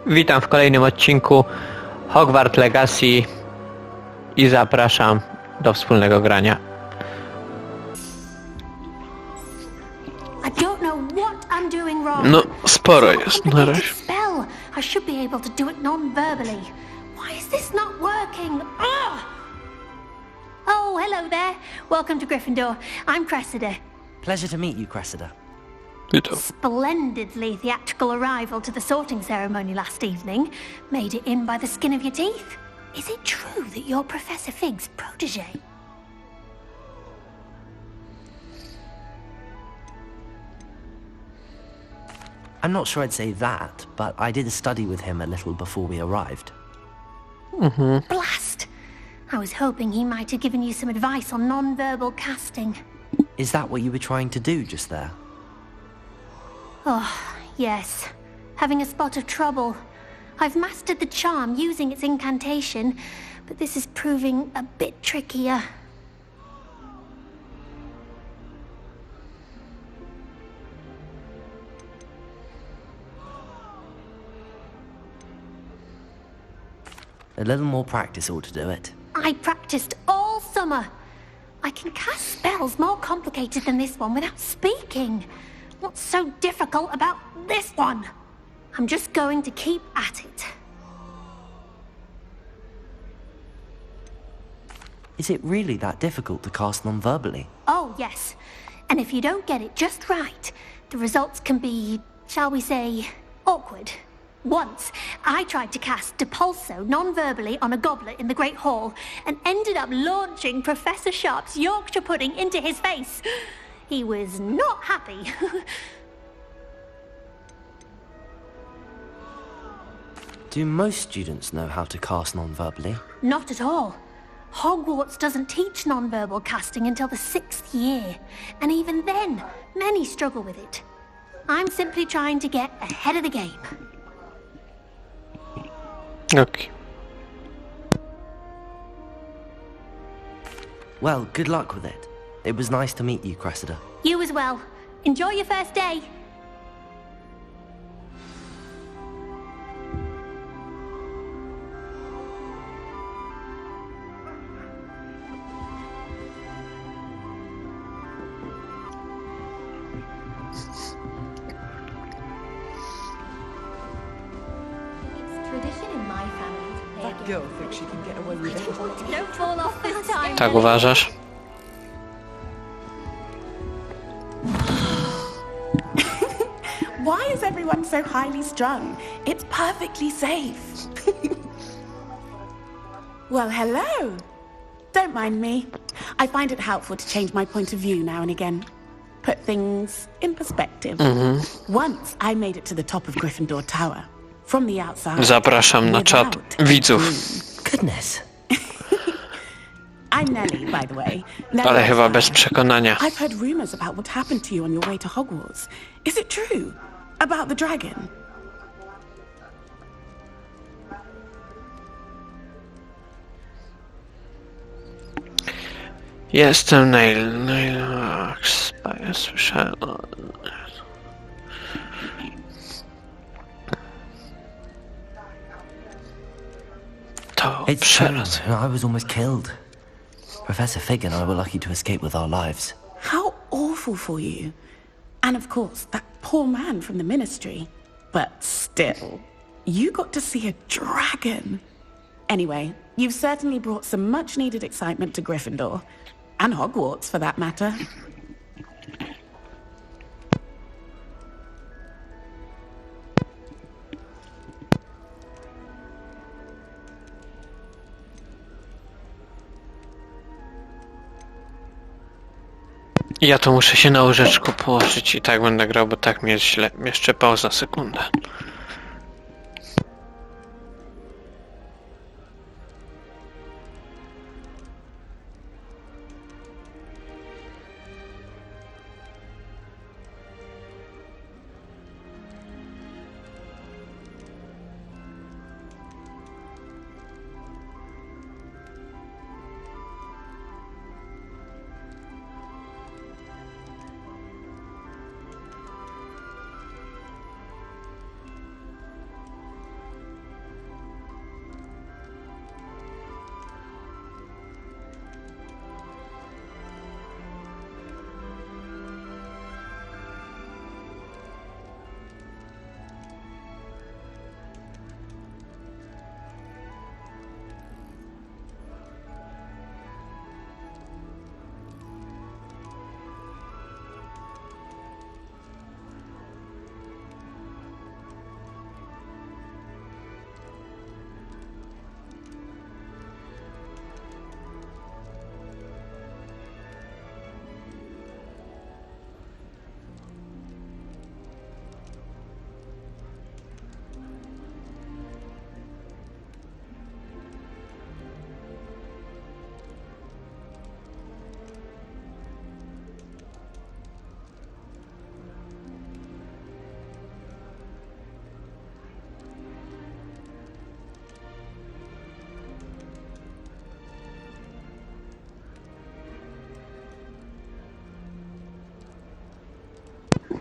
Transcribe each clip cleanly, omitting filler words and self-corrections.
Witam w kolejnym odcinku Hogwarts Legacy i zapraszam do wspólnego grania. No, sporo jest na razie. I should be able to do it non-verbally. Why is this not working? Ugh! Oh, hello there. Welcome to Gryffindor. I'm Cressida. Pleasure to meet you, Cressida. Witam. Splendidly theatrical arrival to the sorting ceremony last evening. Made it in by the skin of your teeth. Is it true that you're Professor Fig's protege? I'm not sure I'd say that, but I did study with him a little before we arrived. Blast! I was hoping he might have given you some advice on non-verbal casting. Is that what you were trying to do just there? Oh, yes. Having a spot of trouble. I've mastered the charm using its incantation, but this is proving a bit trickier. A little more practice ought to do it. I practiced all summer. I can cast spells more complicated than this one without speaking. What's so difficult about this one? I'm just going to keep at it. Is it really that difficult to cast non-verbally? Oh, yes. And if you don't get it just right, the results can be, shall we say, awkward. Once, I tried to cast Depulso non-verbally on a goblet in the Great Hall and ended up launching Professor Sharp's Yorkshire pudding into his face. He was not happy. Do most students know how to cast non-verbally? Not at all. Hogwarts doesn't teach non-verbal casting until the 6th year, and even then, many struggle with it. I'm simply trying to get ahead of the game. Okay. Well, good luck with it. It was nice to meet you, Cressida. You as well. Enjoy your first day. Girl thinks she can get away with it. Don't fall off this time. Tak uważasz? Why is everyone so highly strung? It's perfectly safe. Well, hello. Don't mind me. I find it helpful to change my point of view now and again. Put things in perspective. Once I made it to the top of Gryffindor Tower. From the outside. Zapraszam na czat widzów. Goodness. I'm Nellie, by the way. Ale chyba bez przekonania. I've heard rumors about what happened to you on your way to Hogwarts. Is it true? About the dragon? Jestem słyszałem. To It's przelot. true. I was almost killed. Professor Fig and I were lucky to escape with our lives. How awful for you. And of course, that poor man from the ministry. But still, you got to see a dragon. Anyway, you've certainly brought some much-needed excitement to Gryffindor. And Hogwarts, for that matter. Ja to muszę się na łóżeczku położyć i tak będę grał, bo tak mi jest źle. Jeszcze pauza, sekundę.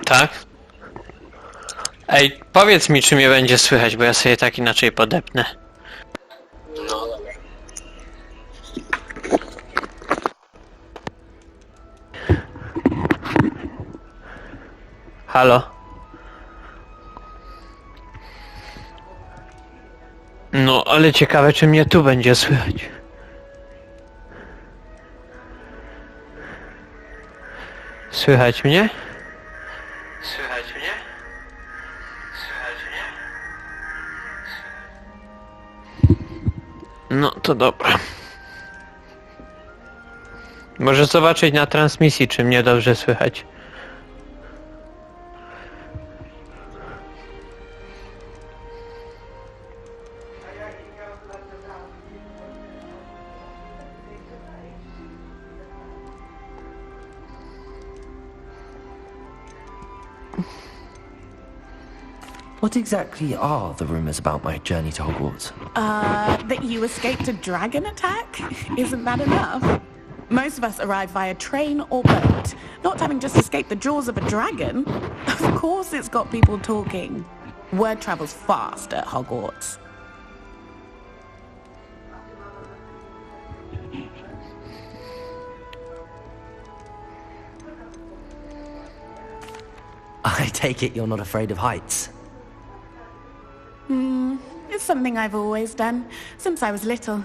Tak? Ej, powiedz mi, czy mnie będzie słychać, bo ja sobie tak inaczej podepnę. No dobra. Halo? No, ale ciekawe, czy mnie tu będzie słychać. Słychać mnie? Słychać mnie? Słychać mnie? No, to dobra. Może zobaczyć na transmisji, czy mnie dobrze słychać. What exactly are the rumors about my journey to Hogwarts? That you escaped a dragon attack? Isn't that enough? Most of us arrive via train or boat, not having just escaped the jaws of a dragon. Of course it's got people talking. Word travels fast at Hogwarts. I take it you're not afraid of heights. It's something I've always done, since I was little.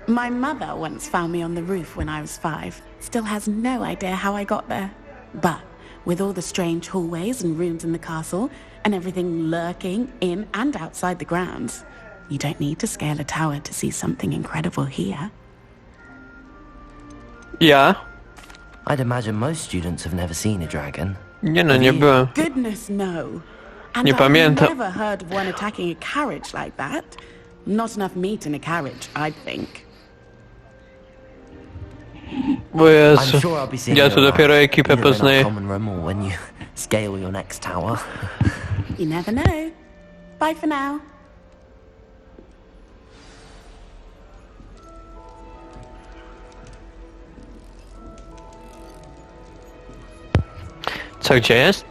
My mother once found me on the roof when I was 5. Still has no idea how I got there. But with all the strange hallways and rooms in the castle, and everything lurking in and outside the grounds, you don't need to scale a tower to see something incredible here. Ja? I'd imagine most students have never seen a dragon. Nie no, nie byłem. Goodness, no. And Nie I've pamiętam. never heard of one attacking a carriage like that. Not enough meat in a carriage, I think. Bo I'm Jezu. sure I'll be seeing Ja you tu dopiero around, ekipę either in our poznaję. common room or when you scale your next tower. You never know. Bye for now. Co, gdzie jest?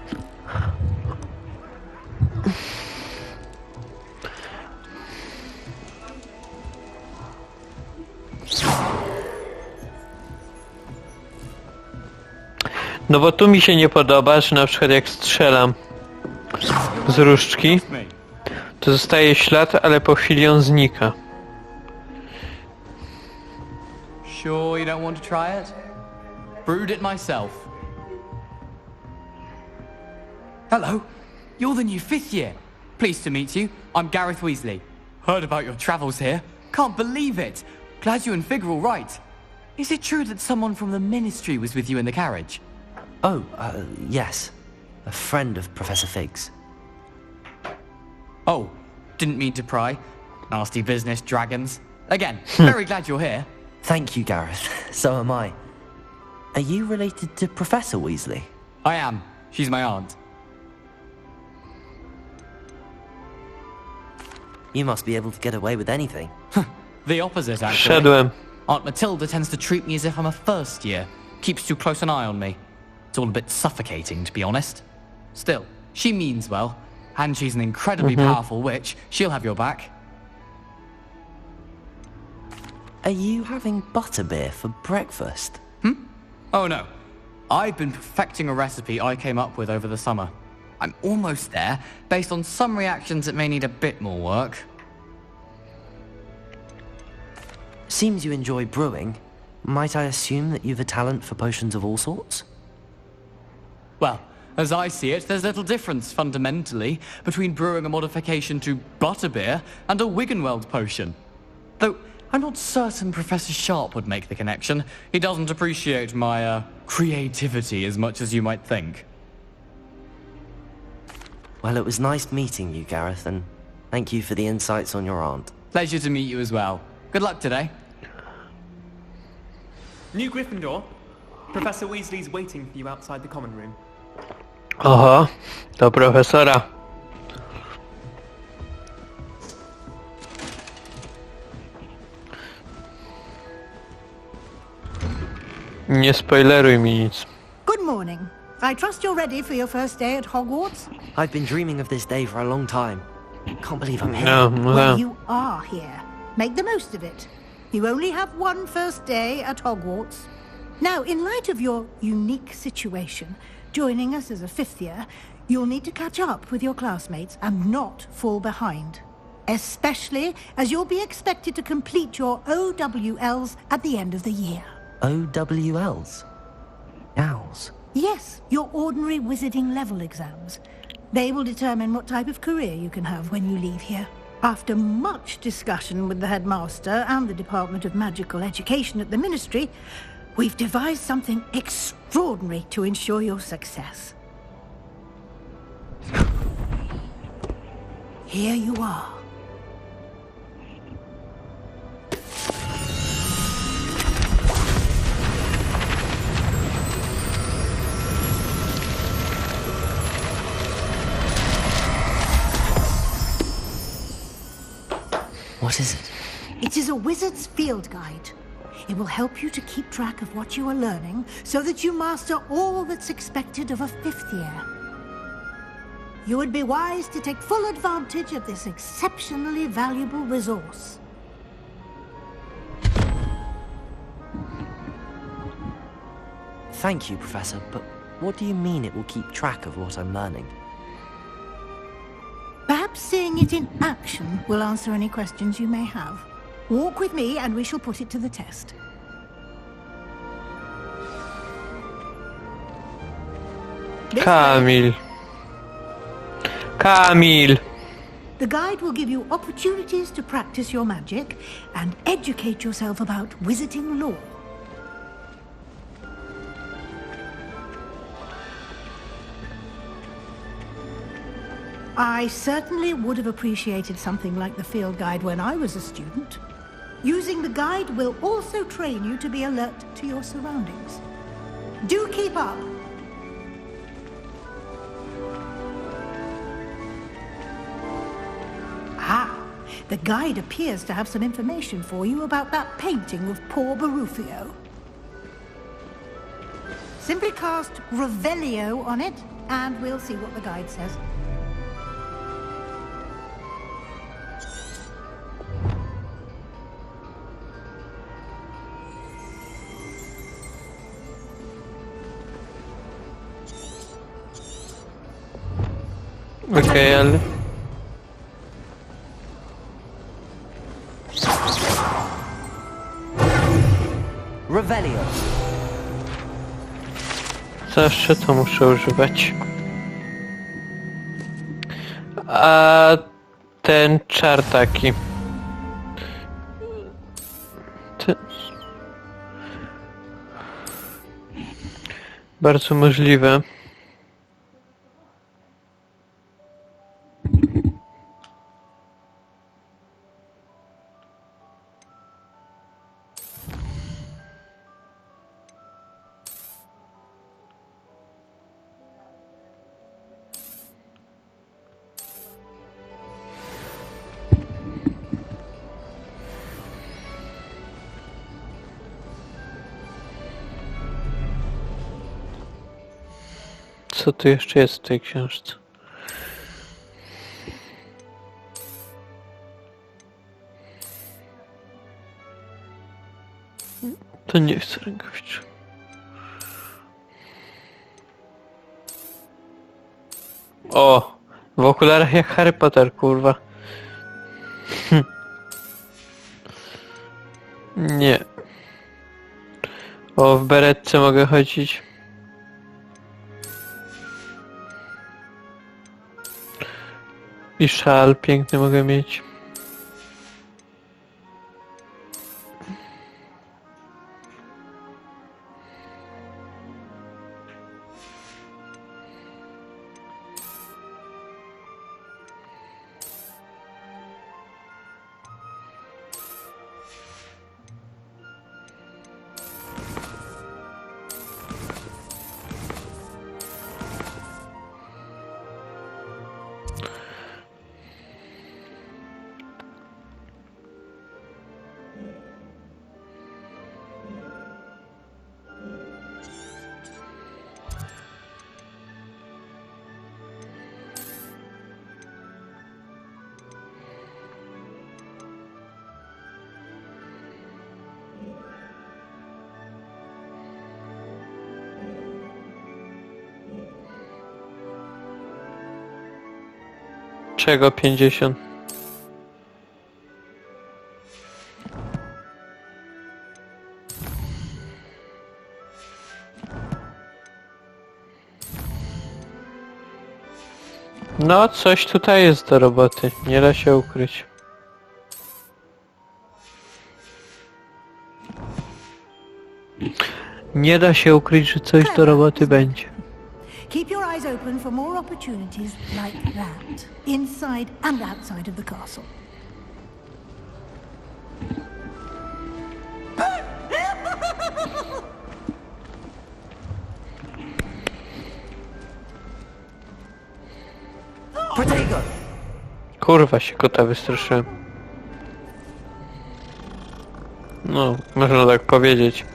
No bo tu mi się nie podoba, że na przykład jak strzelam z różdżki, to zostaje ślad, ale po chwili on znika. Sure you don't want to try it? Brewed it myself. Hello, you're the new 5th year. Pleased to meet you. I'm Gareth Weasley. Heard about your travels here. Can't believe it. Glad you and Fig are all right. Is it true that someone from the Ministry was with you in the carriage? Oh, yes. A friend of Professor Fig's. Oh, didn't mean to pry. Nasty business, dragons. Again, very glad you're here. Thank you, Gareth. So am I. Are you related to Professor Weasley? I am. She's my aunt. You must be able to get away with anything. The opposite, actually. Wszedłem. Aunt Matilda tends to treat me as if I'm a first year. Keeps too close an eye on me. It's all a bit suffocating, to be honest. Still, she means well. And she's an incredibly powerful witch. She'll have your back. Are you having butterbeer for breakfast? Oh no. I've been perfecting a recipe I came up with over the summer. I'm almost there, based on some reactions that may need a bit more work. Seems you enjoy brewing. Might I assume that you've a talent for potions of all sorts? Well, as I see it, there's little difference, fundamentally, between brewing a modification to butterbeer and a Wiggenweld potion. Though, I'm not certain Professor Sharp would make the connection. He doesn't appreciate my, creativity as much as you might think. Well, it was nice meeting you, Gareth, and thank you for the insights on your aunt. Pleasure to meet you as well. Good luck today. New Gryffindor. Professor Weasley's waiting for you outside the common room. Oho, do profesora. Nie spoileruj mi nic. Good morning. I trust you're ready for your first day at Hogwarts? I've been dreaming of this day for a long time. Can't believe I'm here. No, Well, no. you are here. Make the most of it. You only have one first day at Hogwarts. Now, in light of your unique situation, joining us as a fifth year, you'll need to catch up with your classmates and not fall behind. Especially as you'll be expected to complete your OWLs at the end of the year. OWLs? Owls. Yes, your ordinary wizarding level exams. They will determine what type of career you can have when you leave here. After much discussion with the headmaster and the Department of Magical Education at the Ministry, we've devised something extraordinary to ensure your success. Here you are. What is it? It is a wizard's field guide. It will help you to keep track of what you are learning so that you master all that's expected of a fifth year. You would be wise to take full advantage of this exceptionally valuable resource. Thank you, Professor, but what do you mean it will keep track of what I'm learning? Perhaps seeing it in action will answer any questions you may have. Walk with me and we shall put it to the test. This way. Kamil. Kamil! The guide will give you opportunities to practice your magic and educate yourself about wizarding lore. I certainly would have appreciated something like the field guide when I was a student. Using the guide will also train you to be alert to your surroundings. Do keep up! Ah, the guide appears to have some information for you about that painting of poor Barufio. Simply cast Revelio on it, and we'll see what the guide says. Okej, ale... Revelio. Zawsze to muszę używać. A ten czar taki. Bardzo możliwe. Co tu jeszcze jest w tej książce? To nie chcę rękawiczki. O! W okularach jak Harry Potter, kurwa. Nie. O, w beretce mogę chodzić. I szal piękny mogę mieć. Czego 50? No, coś tutaj jest do roboty. Nie da się ukryć. Nie da się ukryć, że coś do roboty będzie. Keep your eyes open for more opportunities like that, inside and outside of the castle. Protego! Kurwa, się kota wystraszyłem. No, można tak powiedzieć.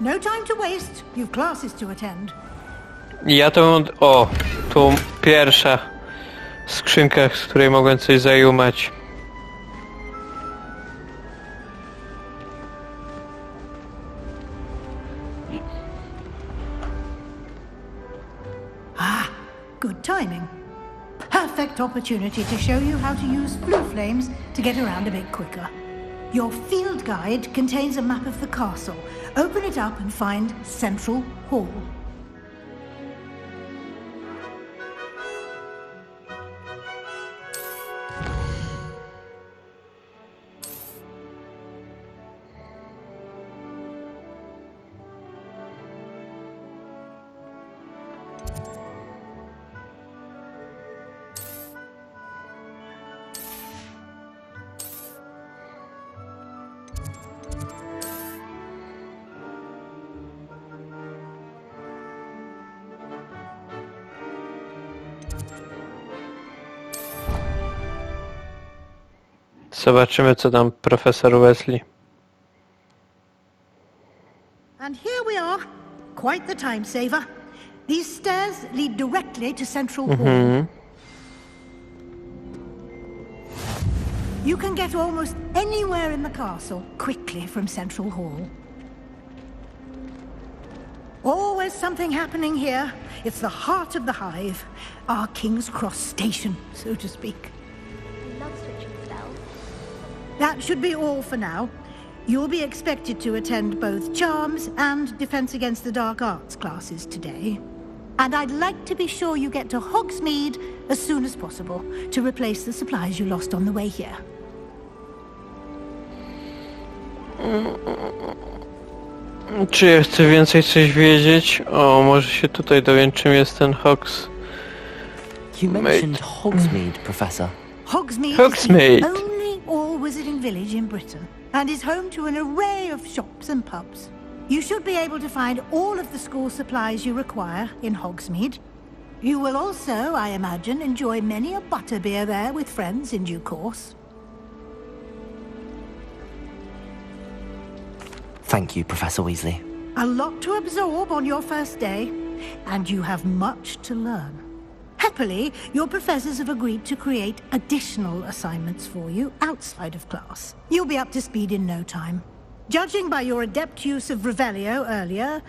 No time to waste. You've classes to attend. Ja to mam... O, tu pierwsza skrzynka, z której mogłem coś zajumać. Good timing. Perfect opportunity to show you how to use blue flames to get around a bit quicker. Your field guide contains a map of the castle. Open it up and find Central Hall. Zobaczymy, co tam profesor Weasley. And here we are. Quite the time saver. These stairs lead directly to Central Hall. You can get almost anywhere in the castle quickly from Central Hall. Always something happening here. It's the heart of the hive. Our King's Cross station, so to speak. That should be all for now. You'll be expected to attend both Charms and Defense Against the Dark Arts classes today. And I'd like to be sure you get to Hogsmeade as soon as possible to replace the supplies you lost on the way here. Czy ja chcę więcej coś wiedzieć? O, może się tutaj dowiem, czym jest ten Hogs. You mentioned Hogsmeade, Professor. Hogsmeade is Hogsmeade. the only all-wizarding village in Britain and is home to an array of shops and pubs. You should be able to find all of the school supplies you require in Hogsmeade. You will also, I imagine, enjoy many a butterbeer there with friends in due course. Thank you, Professor Weasley. A lot to absorb on your first day, and you have much to learn. Happily, your professors have agreed to create additional assignments for you outside of class. You'll be up to speed in no time. Judging by your adept use of Revelio earlier,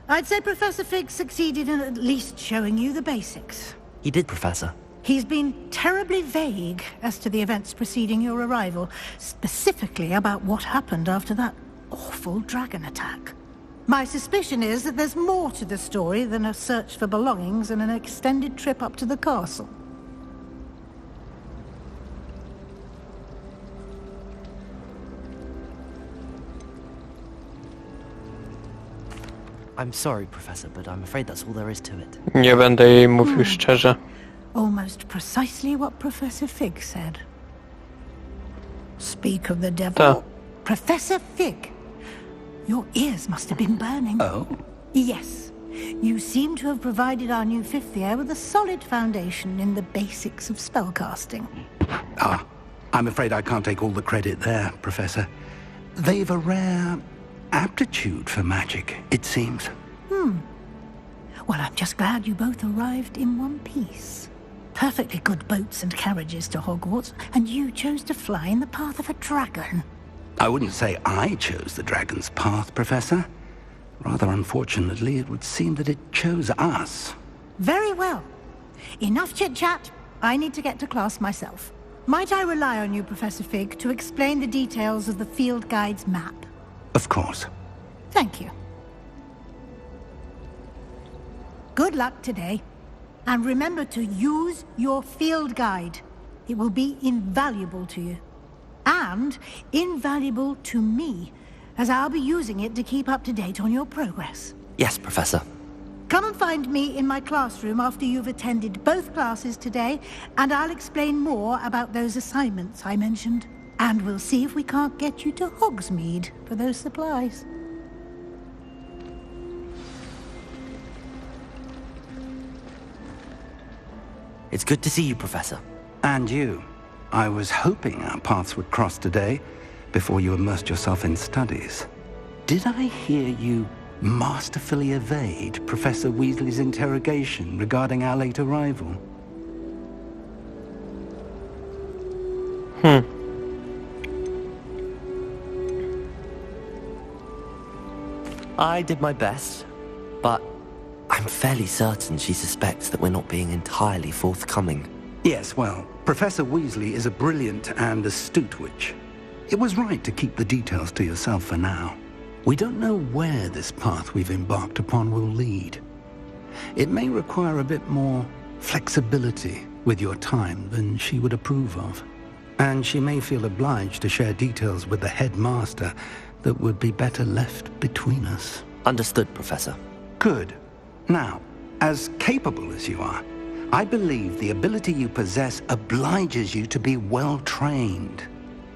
I'd say Professor Fig succeeded in at least showing you the basics. He did, Professor. He's been terribly vague as to the events preceding your arrival, specifically about what happened after that awful dragon attack. My suspicion is that there's more to the story than a search for belongings and an extended trip up to the castle. I'm sorry, Professor, but I'm afraid that's all there is to it. Nie będę jej mówił szczerze. Almost precisely what Professor Fig said. Speak of the devil. Ta. Professor Fig, your ears must have been burning. Oh? Yes. You seem to have provided our new fifth year with a solid foundation in the basics of spellcasting. Ah, I'm afraid I can't take all the credit there, Professor. They've a rare aptitude for magic, it seems. Well, I'm just glad you both arrived in one piece. Perfectly good boats and carriages to Hogwarts, and you chose to fly in the path of a dragon. I wouldn't say I chose the dragon's path, Professor. Rather unfortunately, it would seem that it chose us. Very well. Enough chit-chat. I need to get to class myself. Might I rely on you, Professor Fig, to explain the details of the field guide's map? Of course. Thank you. Good luck today. And remember to use your field guide. It will be invaluable to you. And invaluable to me, as I'll be using it to keep up to date on your progress. Yes, Professor. Come and find me in my classroom after you've attended both classes today, and I'll explain more about those assignments I mentioned. And we'll see if we can't get you to Hogsmeade for those supplies. It's good to see you, Professor. And you. I was hoping our paths would cross today, before you immersed yourself in studies. Did I hear you masterfully evade Professor Weasley's interrogation regarding our late arrival? I did my best, but I'm fairly certain she suspects that we're not being entirely forthcoming. Yes, well, Professor Weasley is a brilliant and astute witch. It was right to keep the details to yourself for now. We don't know where this path we've embarked upon will lead. It may require a bit more flexibility with your time than she would approve of. And she may feel obliged to share details with the headmaster that would be better left between us. Understood, Professor. Good. Now, as capable as you are, I believe the ability you possess obliges you to be well-trained.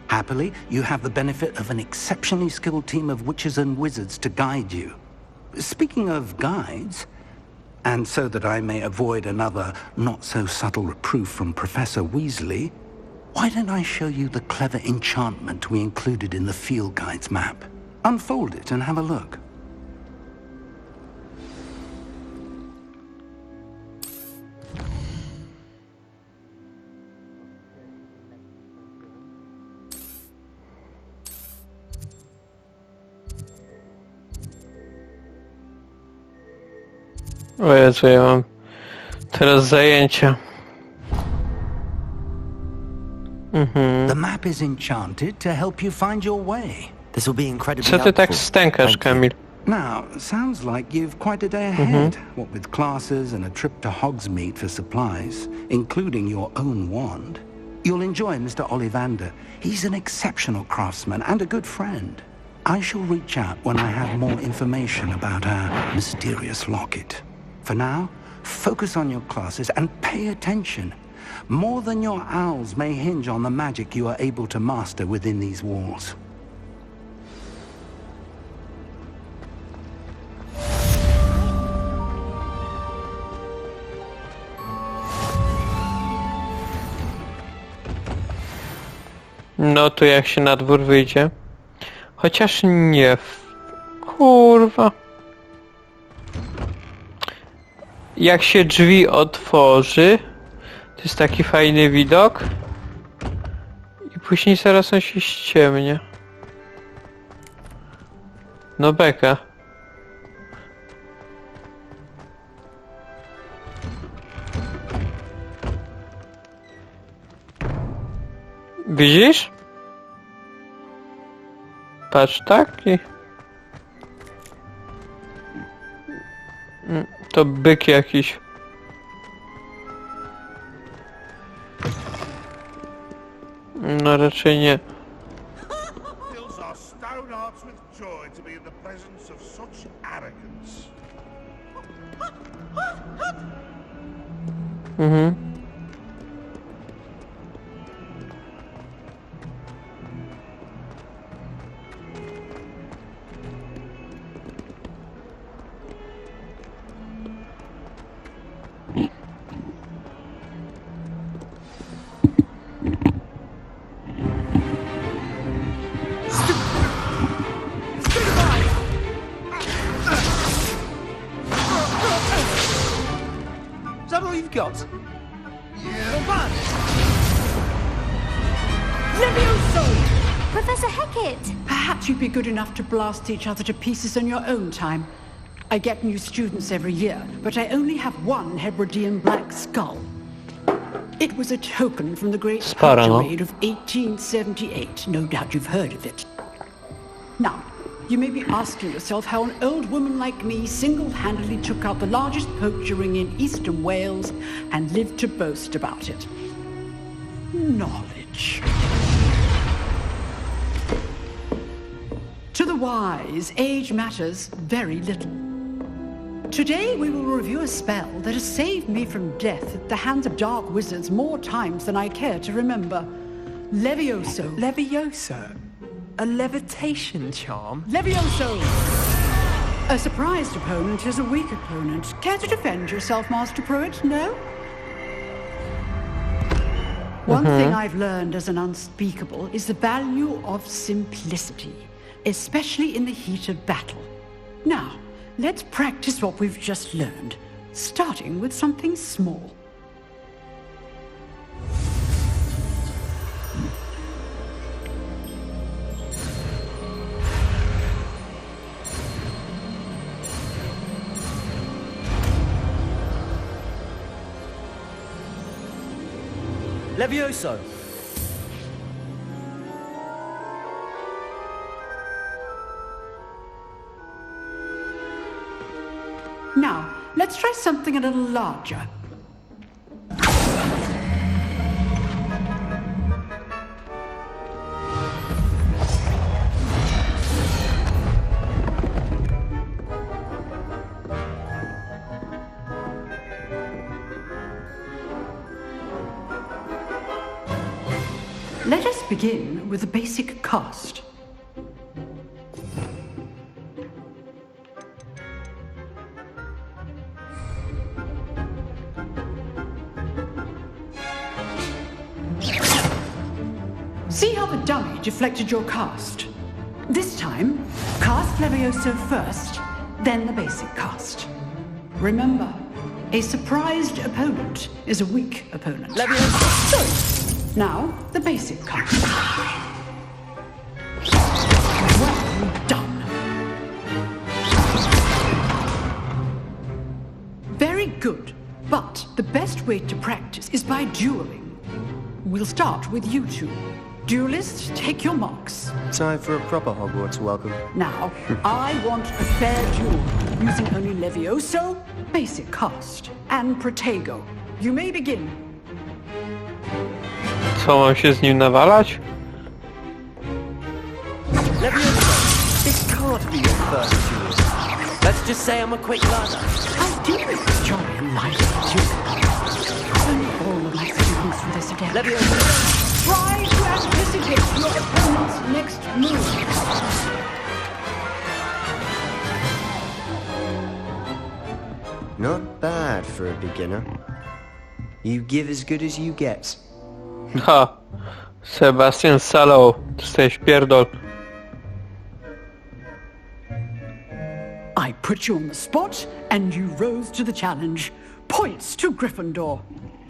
Happily, you have the benefit of an exceptionally skilled team of witches and wizards to guide you. Speaking of guides, and so that I may avoid another not-so-subtle reproof from Professor Weasley, why don't I show you the clever enchantment we included in the field guide's map? Unfold it and have a look. O Jezu, ja mam teraz zajęcia. The map is enchanted to help you find your way. This will be incredibly Co ty tak helpful. stękasz, Thank you. Kamil? Now, sounds like you've quite a day ahead. What with classes and a trip to Hogsmeade for supplies, including your own wand. You'll enjoy Mr. Ollivander. He's an exceptional craftsman and a good friend. I shall reach out when I have more information about our mysterious locket. For now, focus on your classes and pay attention. More than your owls may hinge on the magic you are able to master within these walls. No tu jak się na dwór wyjdzie. Chociaż nie. Kurwa. Jak się drzwi otworzy, to jest taki fajny widok. I później zaraz on się ściemnie. No beka. Widzisz? Patrz, taki. To byk jakiś. No raczej nie. Fills our stone hearts with joy to be in the presence of such arrogance. Is that all you've got? Yeah. Levioso! Professor Hecat! Perhaps you'd be good enough to blast each other to pieces in your own time. I get new students every year, but I only have one Hebridean black skull. It was a token from the Great Culture Raid of 1878. No doubt you've heard of it. Now, you may be asking yourself how an old woman like me single-handedly took out the largest poacher ring in eastern Wales and lived to boast about it. Knowledge. To the wise, age matters very little. Today we will review a spell that has saved me from death at the hands of dark wizards more times than I care to remember. Levioso. Levioso? A levitation charm? Levioso! A surprised opponent is a weak opponent. Care to defend yourself, Master Pruitt? No? One thing I've learned as an unspeakable is the value of simplicity, especially in the heat of battle. Now, let's practice what we've just learned, starting with something small. Levioso! Now, let's try something a little larger. Let us begin with the basic cast. See how the dummy deflected your cast? This time, cast Levioso first, then the basic cast. Remember, a surprised opponent is a weak opponent. Levioso! So, now, the basic cast. Well done. Very good, but the best way to practice is by dueling. We'll start with you two. Duelists, take your marks. Time for a proper Hogwarts welcome. Now, I want a fair duel, using only Levioso, basic cast, and Protego. You may begin. Co, mam się z nim nawalać? Levioso! This can't be your first duel. Let's just say I'm a quick learner. I do enjoy a light duel. Only all of my students for this again. Levioso! Try to anticipate your opponent's next move. Not bad for a beginner. You give as good as you get. Ha! Sebastian Sallow, jesteś pierdol. I put you on the spot, and you rose to the challenge. Points to Gryffindor.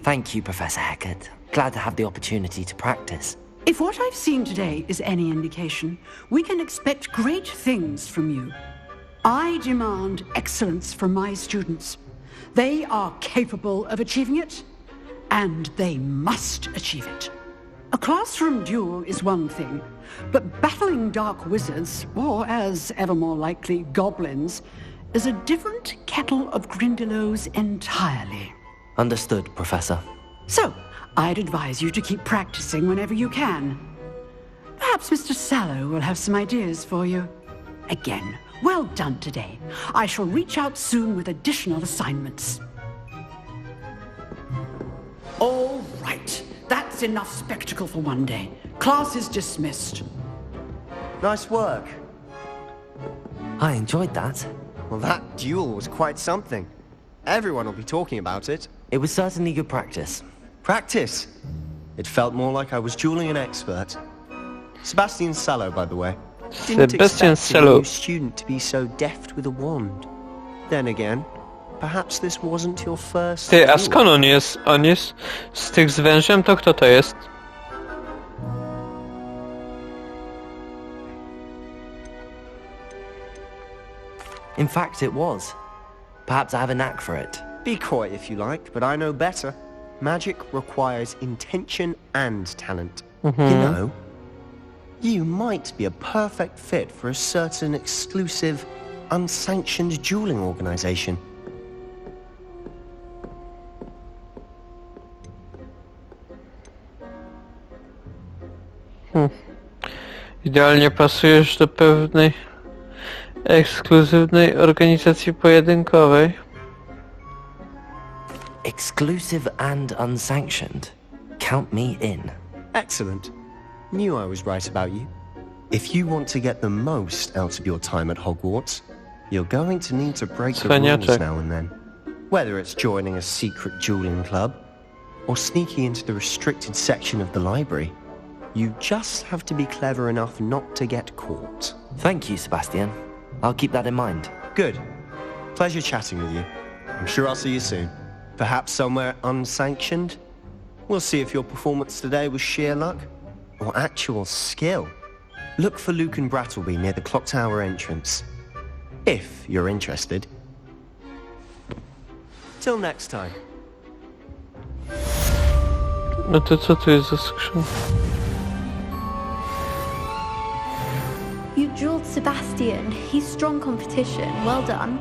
Thank you, Professor Hecat. Glad to have the opportunity to practice. If what I've seen today is any indication, we can expect great things from you. I demand excellence from my students. They are capable of achieving it, and they must achieve it. A classroom duel is one thing, but battling dark wizards, or as ever more likely, goblins, is a different kettle of Grindylows entirely. Understood, Professor. So, I'd advise you to keep practicing whenever you can. Perhaps Mr. Sallow will have some ideas for you. Again, well done today. I shall reach out soon with additional assignments. All right. That's enough spectacle for one day. Class is dismissed. Nice work. I enjoyed that. Well, that duel was quite something. Everyone will be talking about it. It was certainly good practice. Practice? It felt more like I was dueling an expert. Sebastian Sallow, by the way. Didn't Sebastian expect a Sallow. new student to be so deft with a wand. Then again, perhaps this wasn't your first Ty, a duel. skąd on jest? On jest z tych z wężem? To kto to jest? In fact, it was. Perhaps I have a knack for it. Be coy if you like, but I know better. Magic requires intention and talent. You know, you might be a perfect fit for a certain exclusive, unsanctioned dueling organization. Idealnie pasujesz do pewnej ekskluzywnej organizacji pojedynkowej. Exclusive and unsanctioned. Count me in. Excellent. Knew I was right about you. If you want to get the most out of your time at Hogwarts, you're going to need to break the rules now and then. Whether it's joining a secret dueling club, or sneaking into the restricted section of the library, you just have to be clever enough not to get caught. Thank you, Sebastian. I'll keep that in mind. Good. Pleasure chatting with you. I'm sure I'll see you soon. Perhaps somewhere unsanctioned? We'll see if your performance today was sheer luck or actual skill. Look for Luke and Brattleby near the clock tower entrance. If you're interested. Till next time. No to co tu jest za skrzynka? You drilled Sebastian. He's strong competition. Well done.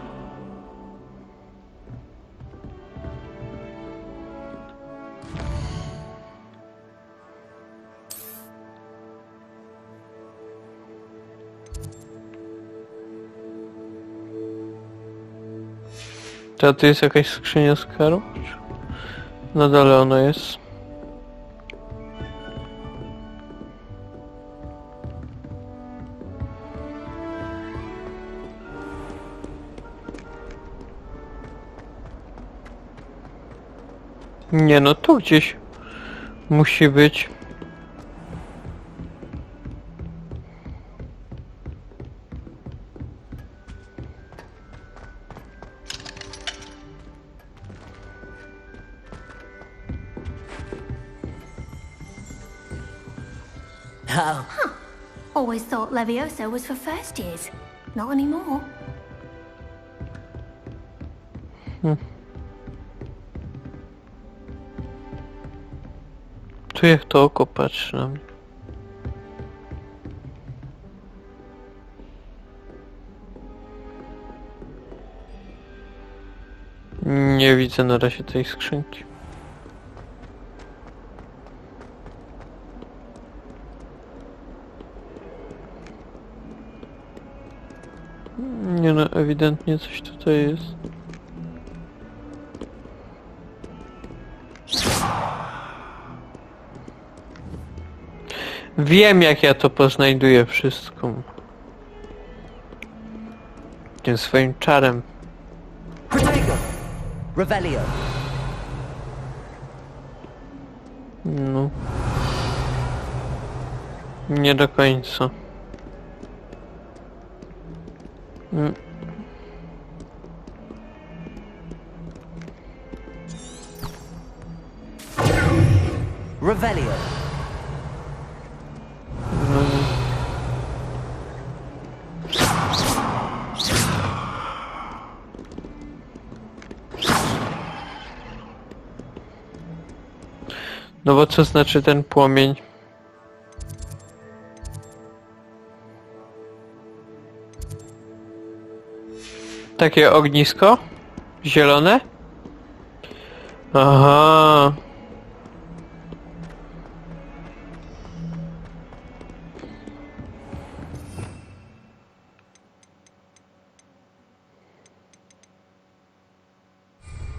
To tu jest jakaś skrzynia z karą? Na dole ona jest. Nie no, tu gdzieś musi być. Huh. Always thought Levioso was for first years. Not anymore. Tu jak to oko patrzy na mnie. Nie widzę na razie tej skrzynki. Nie no, ewidentnie coś tutaj jest. Wiem, jak ja to poznajduję wszystko. Tym swoim czarem. Revelio. No. Nie do końca. Revelio. No bo co znaczy ten płomień? Takie ognisko? Zielone? Aha.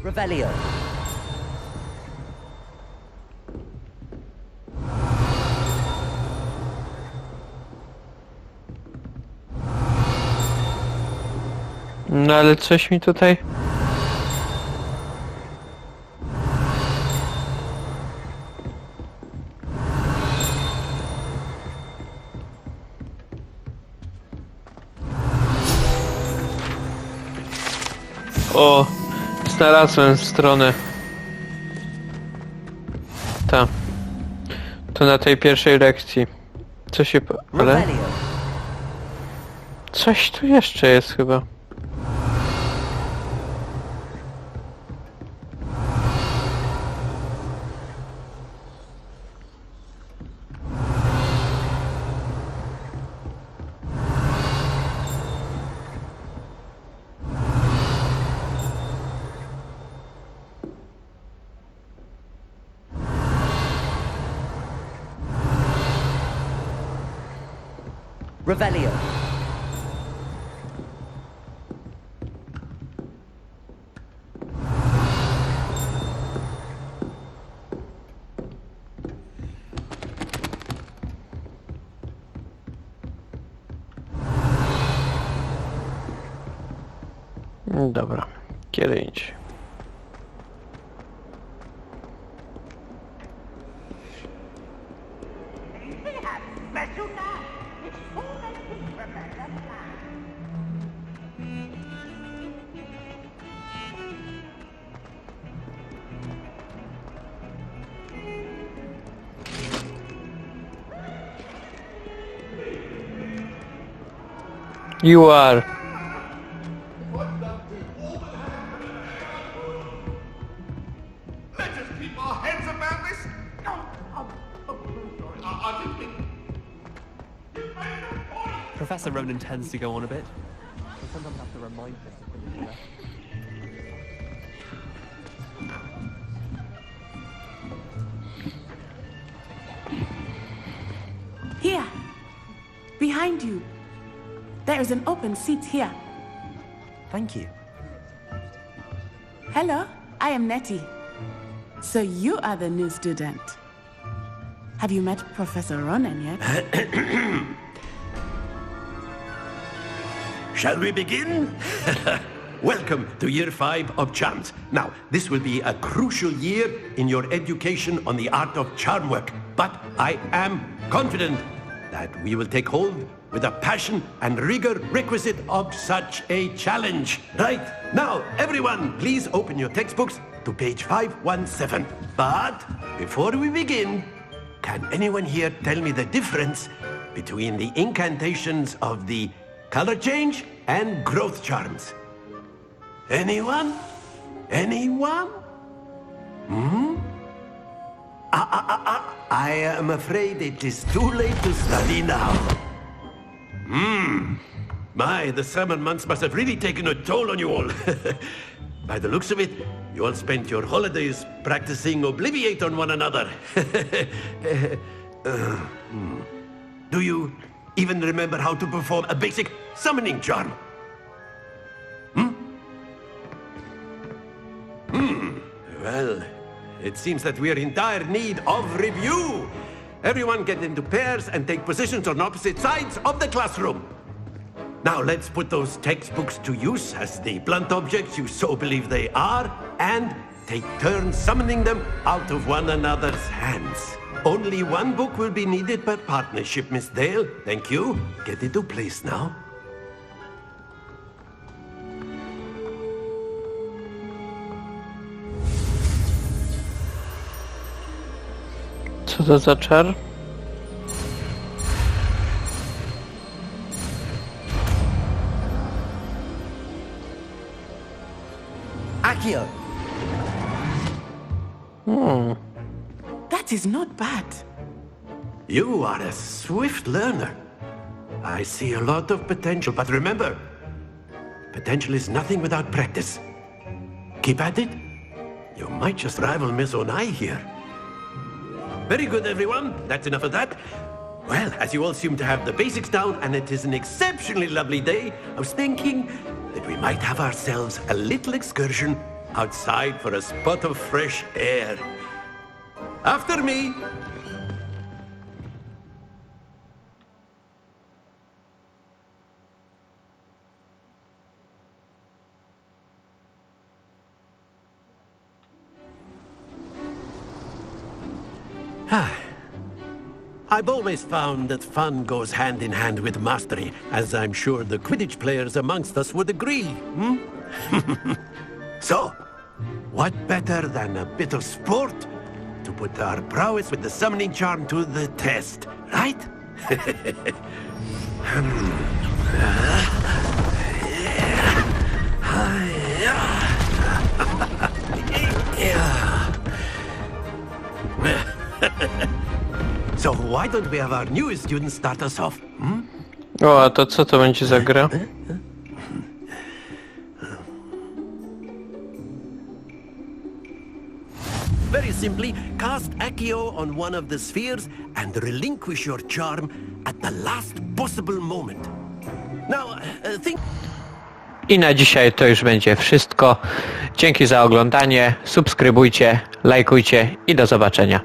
Revelio. No ale coś mi tutaj... O! Znalazłem stronę. Ta. To na tej pierwszej lekcji. Co się... Ale... Coś tu jeszcze jest chyba. Revelio. Dobra, kiedy indziej. You are. Let us keep our heads about this. Professor Ronan tends to go on a bit. We sometimes have to remind us of things like that. Here. Behind you. There is an open seat here. Thank you. Hello, I am Nettie. So you are the new student. Have you met Professor Ronan yet? Shall we begin? Welcome to Year 5 of Charms. Now, this will be a crucial year in your education on the art of charm work, but I am confident that we will take hold with the passion and rigor requisite of such a challenge. Right, now, everyone, please open your textbooks to page 517. But before we begin, can anyone here tell me the difference between the incantations of the color change and growth charms? Anyone? Anyone? I am afraid it is too late to study now. My, the summer months must have really taken a toll on you all. By the looks of it, you all spent your holidays practicing Obliviate on one another. Do you even remember how to perform a basic summoning charm? Well, it seems that we are in dire need of review. Everyone get into pairs and take positions on opposite sides of the classroom. Now let's put those textbooks to use as the blunt objects you so believe they are, and take turns summoning them out of one another's hands. Only one book will be needed per partnership, Miss Dale. Thank you. Get into place now. Co to za czar? Accio. That is not bad. You are a swift learner. I see a lot of potential, but remember, potential is nothing without practice. Keep at it. You might just rival Miss Onai here. Very good, everyone. That's enough of that. Well, as you all seem to have the basics down, and it is an exceptionally lovely day, I was thinking that we might have ourselves a little excursion outside for a spot of fresh air. After me. I've always found that fun goes hand in hand with mastery, as I'm sure the Quidditch players amongst us would agree. So, what better than a bit of sport to put our prowess with the summoning charm to the test, right? So why don't we have our newest student start us off? O, a to co to będzie za gra? Very simply, cast Accio on one of the spheres and relinquish your charm at the last possible moment. Now, think... I na dzisiaj to już będzie wszystko. Dzięki za oglądanie, subskrybujcie, lajkujcie i do zobaczenia.